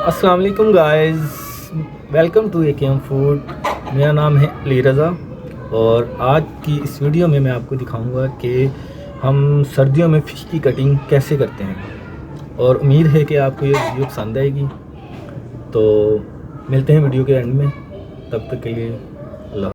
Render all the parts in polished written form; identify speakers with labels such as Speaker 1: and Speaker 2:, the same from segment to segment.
Speaker 1: अस्सलाम वालेकुम guys, welcome to AKM food. मेरा नाम है अली रज़ा और आज की इस वीडियो में मैं आपको दिखाऊंगा कि हम सर्दियों में फ़िश की कटिंग कैसे करते हैं और उम्मीद है कि आपको ये वीडियो पसंद आएगी। तो मिलते हैं वीडियो के एंड में, तब तक के लिए अल्लाह।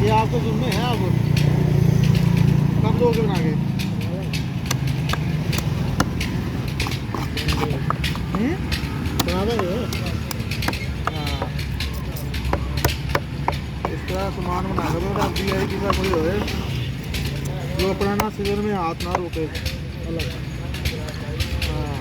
Speaker 2: ये आपको जिम्मे है। आप कब दोगे बना के? बना देंगे। हाँ, इस तरह सामान बना कर आप दिया है कि कोई होए जो अपना ना सीजन में हाथ ना रोके। अलग हाँ